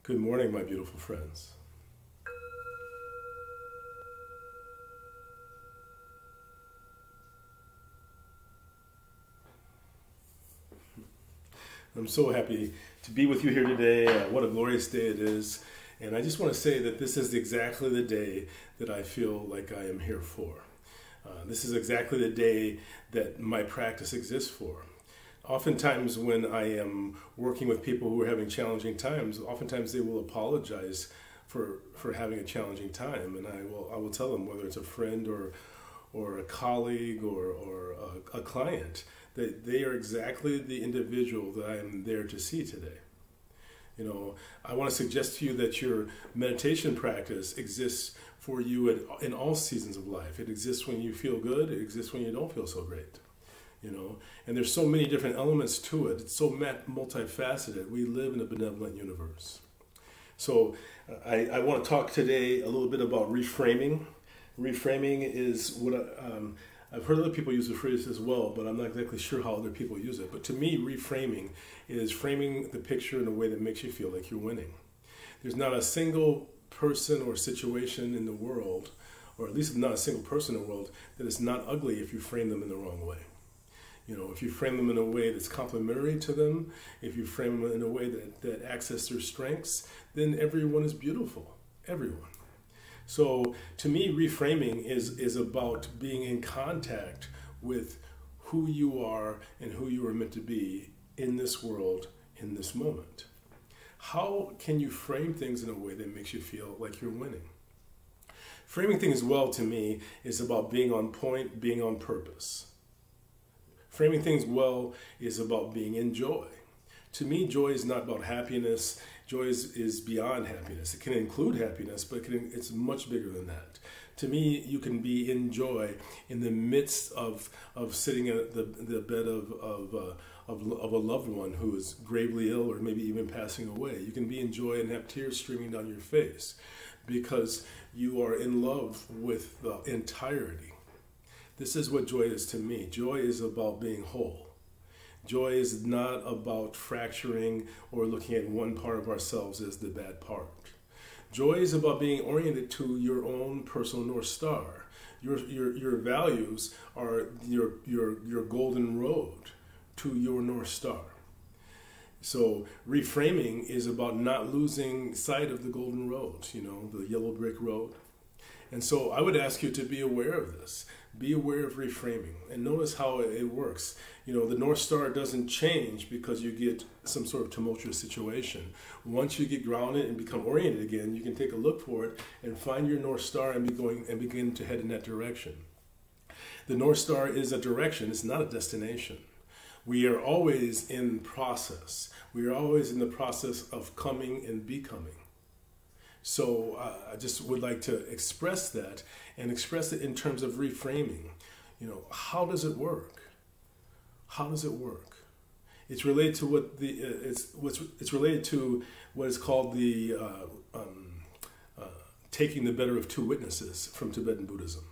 Good morning, my beautiful friends. I'm so happy to be with you here today. What a glorious day it is. And I just want to say that this is exactly the day that I feel like I am here for. This is exactly the day that my practice exists for. Oftentimes when I am working with people who are having challenging times, oftentimes they will apologize for having a challenging time. And I will tell them, whether it's a friend or a colleague or a client, that they are exactly the individual that I am there to see today. You know, I want to suggest to you that your meditation practice exists for you in all seasons of life. It exists when you feel good. It exists when you don't feel so great. You know, and there's so many different elements to it. It's so multifaceted. We live in a benevolent universe. So I want to talk today a little bit about reframing. Reframing is what I've heard other people use the phrase as well, but I'm not exactly sure how other people use it. But to me, reframing is framing the picture in a way that makes you feel like you're winning. There's not a single person or situation in the world, or at least not a single person in the world, that is not ugly if you frame them in the wrong way. You know, if you frame them in a way that's complementary to them, if you frame them in a way that access their strengths, then everyone is beautiful. Everyone. So to me, reframing is about being in contact with who you are and who you are meant to be in this world, in this moment. How can you frame things in a way that makes you feel like you're winning? Framing things well, to me, is about being on point, being on purpose. Framing things well is about being in joy. To me, joy is not about happiness. Joy is beyond happiness. It can include happiness, but it's much bigger than that. To me, you can be in joy in the midst of sitting at the bed of a loved one who is gravely ill or maybe even passing away. You can be in joy and have tears streaming down your face because you are in love with the entirety. This is what joy is to me. Joy is about being whole. Joy is not about fracturing or looking at one part of ourselves as the bad part. Joy is about being oriented to your own personal North Star. Your values are your golden road to your North Star. So reframing is about not losing sight of the golden road, you know, the yellow brick road. And so I would ask you to be aware of this. Be aware of reframing and notice how it works. You know, the North Star doesn't change because you get some sort of tumultuous situation. Once you get grounded and become oriented again, you can take a look for it and find your North Star and begin to head in that direction. The North Star is a direction, it's not a destination. We are always in process. We are always in the process of coming and becoming. So I just would like to express that and express it in terms of reframing. You know, how does it work? How does it work? It's related to it's related to what is called the taking the better of two witnesses from Tibetan Buddhism.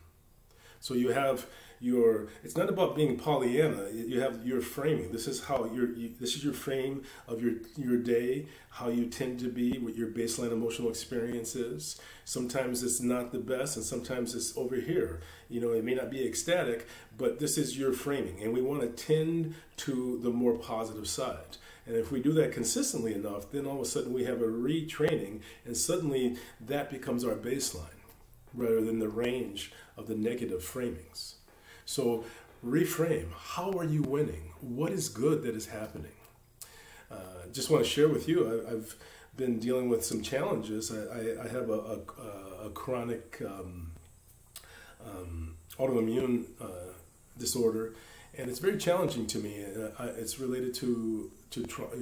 So you have it's not about being Pollyanna. You have your framing. This is how this is your frame of your day, how you tend to be, what your baseline emotional experience is. Sometimes it's not the best, and sometimes it's over here. You know, it may not be ecstatic, but this is your framing, and we want to tend to the more positive side. And if we do that consistently enough, then all of a sudden we have a retraining, and suddenly that becomes our baseline, rather than the range of the negative framings. So reframe. How are you winning? What is good that is happening? Just want to share with you, I've been dealing with some challenges. I have a chronic autoimmune disorder, and it's very challenging to me. It's related to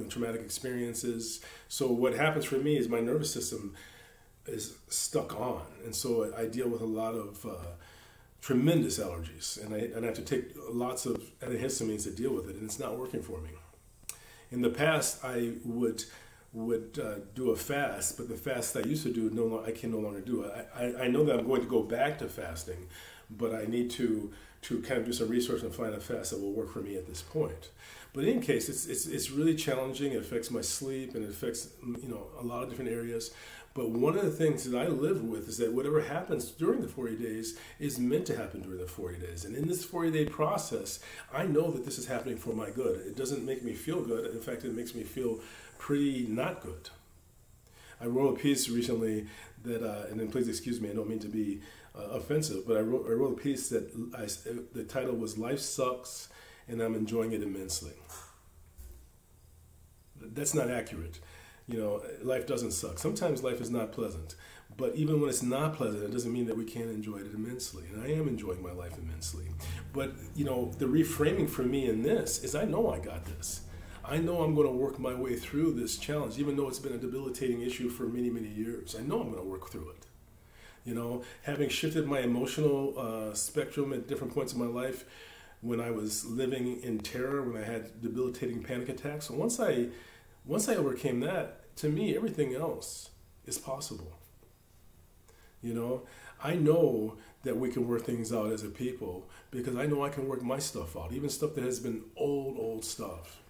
traumatic experiences. So what happens for me is my nervous system is stuck on, and so I deal with a lot of tremendous allergies, and I have to take lots of antihistamines to deal with it, and it's not working for me. In the past, I would do a fast, but the fast I used to do, I can no longer do. I know that I'm going to go back to fasting, but I need to kind of do some research and find a fast that will work for me at this point. But in any case, it's really challenging. It affects my sleep and it affects a lot of different areas. But one of the things that I live with is that whatever happens during the 40 days is meant to happen during the 40 days. And in this 40-day process, I know that this is happening for my good. It doesn't make me feel good. In fact, it makes me feel pretty not good. I wrote a piece recently that, and then please excuse me, I don't mean to be offensive, but I wrote a piece that the title was "Life Sucks and I'm Enjoying It Immensely." That's not accurate. Life doesn't suck. Sometimes life is not pleasant, but even when it's not pleasant, it doesn't mean that we can't enjoy it immensely. And I am enjoying my life immensely. But, the reframing for me in this is I know I got this. I know I'm going to work my way through this challenge, even though it's been a debilitating issue for many, many years. I know I'm going to work through it. Having shifted my emotional spectrum at different points in my life, when I was living in terror, when I had debilitating panic attacks, once I overcame that, to me, everything else is possible. I know that we can work things out as a people because I know I can work my stuff out, even stuff that has been old stuff.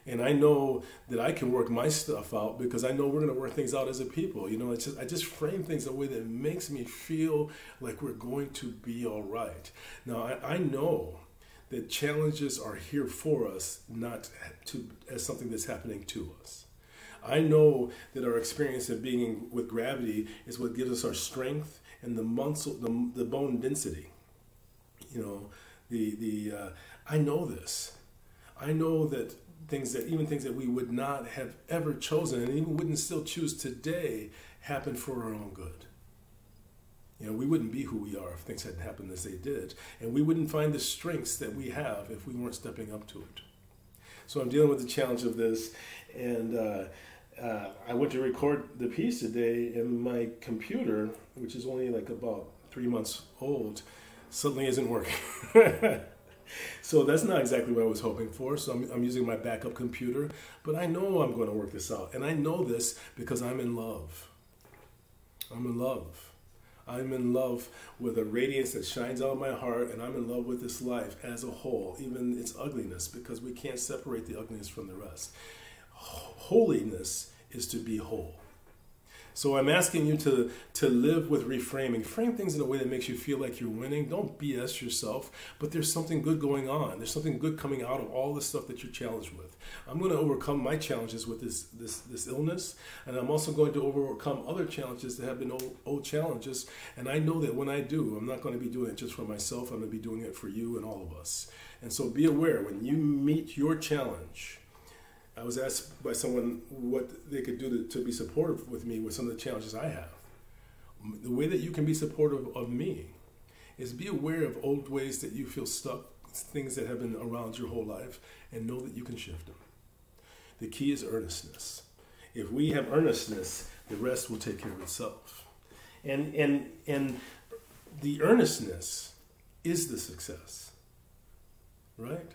And I know that I can work my stuff out because I know we're going to work things out as a people. I just frame things in a way that makes me feel like we're going to be all right. Now, I know that challenges are here for us, not as something that's happening to us. I know that our experience of being with gravity is what gives us our strength and the muscle, the bone density. I know this. I know that things that we would not have ever chosen and even wouldn't still choose today happen for our own good. We wouldn't be who we are if things hadn't happened as they did. And we wouldn't find the strengths that we have if we weren't stepping up to it. So I'm dealing with the challenge of this. And I went to record the piece today, and my computer, which is only like about 3 months old, suddenly isn't working. So that's not exactly what I was hoping for. So I'm using my backup computer. But I know I'm going to work this out. And I know this because I'm in love. I'm in love. I'm in love with a radiance that shines out of my heart, and I'm in love with this life as a whole, even its ugliness, because we can't separate the ugliness from the rest. Holiness is to be whole. So I'm asking you to live with reframing. Frame things in a way that makes you feel like you're winning. Don't BS yourself, but there's something good going on. There's something good coming out of all the stuff that you're challenged with. I'm going to overcome my challenges with this illness, and I'm also going to overcome other challenges that have been old challenges. And I know that when I do, I'm not going to be doing it just for myself. I'm going to be doing it for you and all of us. And so be aware when you meet your challenge. I was asked by someone what they could do to be supportive with me with some of the challenges I have. The way that you can be supportive of me is be aware of old ways that you feel stuck, things that have been around your whole life, and know that you can shift them. The key is earnestness. If we have earnestness, the rest will take care of itself. And the earnestness is the success, right?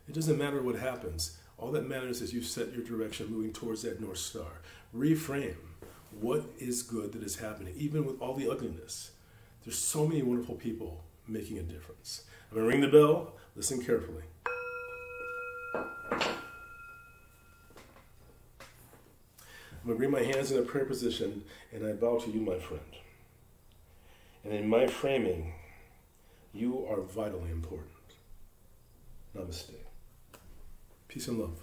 It doesn't matter what happens. All that matters is you set your direction moving towards that North Star. Reframe what is good that is happening, even with all the ugliness. There's so many wonderful people making a difference. I'm going to ring the bell. Listen carefully. I'm going to bring my hands in a prayer position, and I bow to you, my friend. And in my framing, you are vitally important. Namaste. Peace and love.